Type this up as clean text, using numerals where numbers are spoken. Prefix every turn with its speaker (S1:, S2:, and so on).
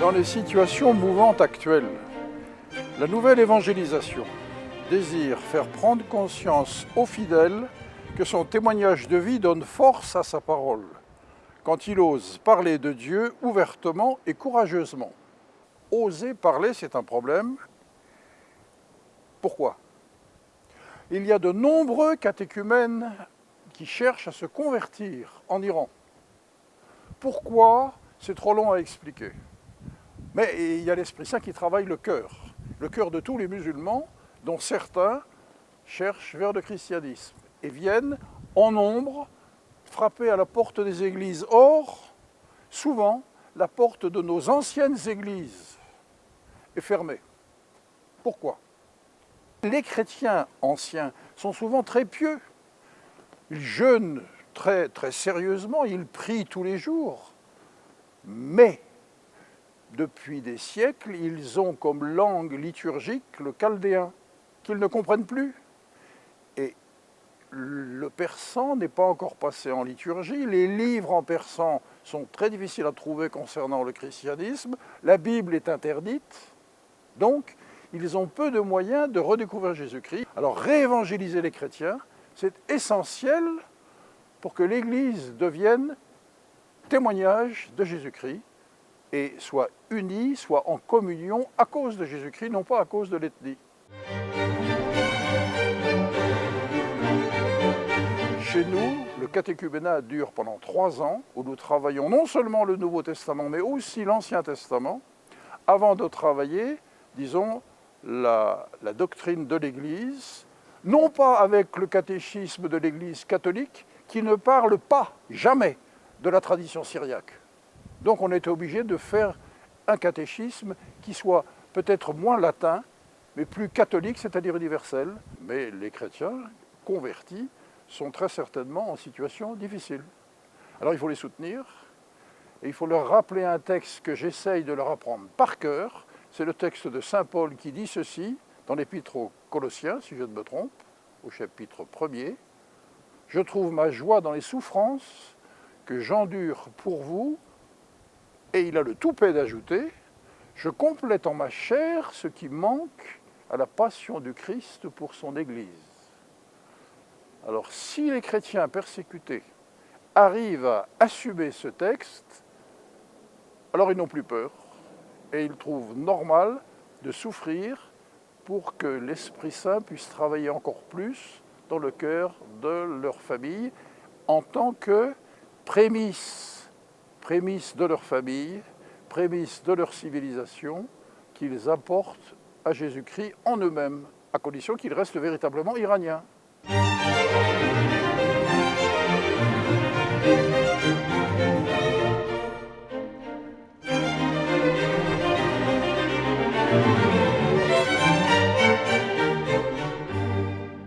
S1: Dans les situations mouvantes actuelles, la nouvelle évangélisation désire faire prendre conscience aux fidèles que son témoignage de vie donne force à sa parole, quand il ose parler de Dieu ouvertement et courageusement. Oser parler, c'est un problème. Pourquoi? Il y a de nombreux catéchumènes qui cherchent à se convertir en Iran. Pourquoi? C'est trop long à expliquer. Mais il y a l'Esprit Saint qui travaille le cœur de tous les musulmans, dont certains cherchent vers le christianisme et viennent en nombre frapper à la porte des églises. Or, souvent, la porte de nos anciennes églises est fermée. Pourquoi? Les chrétiens anciens sont souvent très pieux. Ils jeûnent très sérieusement, ils prient tous les jours. Mais, depuis des siècles, ils ont comme langue liturgique le chaldéen, qu'ils ne comprennent plus. Et le persan n'est pas encore passé en liturgie. Les livres en persan sont très difficiles à trouver concernant le christianisme. La Bible est interdite. Donc, ils ont peu de moyens de redécouvrir Jésus-Christ. Alors, réévangéliser les chrétiens, c'est essentiel pour que l'Église devienne témoignage de Jésus-Christ et soit unie, soit en communion à cause de Jésus-Christ, non pas à cause de l'ethnie. Chez nous, le catéchuménat dure pendant 3 ans, où nous travaillons non seulement le Nouveau Testament, mais aussi l'Ancien Testament, avant de travailler, disons, la doctrine de l'Église, non pas avec le catéchisme de l'Église catholique, qui ne parle pas, jamais, de la tradition syriaque. Donc on était obligé de faire un catéchisme qui soit peut-être moins latin, mais plus catholique, c'est-à-dire universel. Mais les chrétiens convertis sont très certainement en situation difficile. Alors il faut les soutenir, et il faut leur rappeler un texte que j'essaye de leur apprendre par cœur. C'est le texte de saint Paul qui dit ceci, dans l'épître aux Colossiens, si je ne me trompe, au chapitre 1er. « Je trouve ma joie dans les souffrances que j'endure pour vous. » Et il a le toupet d'ajouter, « Je complète en ma chair ce qui manque à la passion du Christ pour son Église. » Alors, si les chrétiens persécutés arrivent à assumer ce texte, alors ils n'ont plus peur et ils trouvent normal de souffrir pour que l'Esprit Saint puisse travailler encore plus dans le cœur de leur famille en tant que prémisse de leur famille, prémisse de leur civilisation, qu'ils apportent à Jésus-Christ en eux-mêmes, à condition qu'ils restent véritablement iraniens.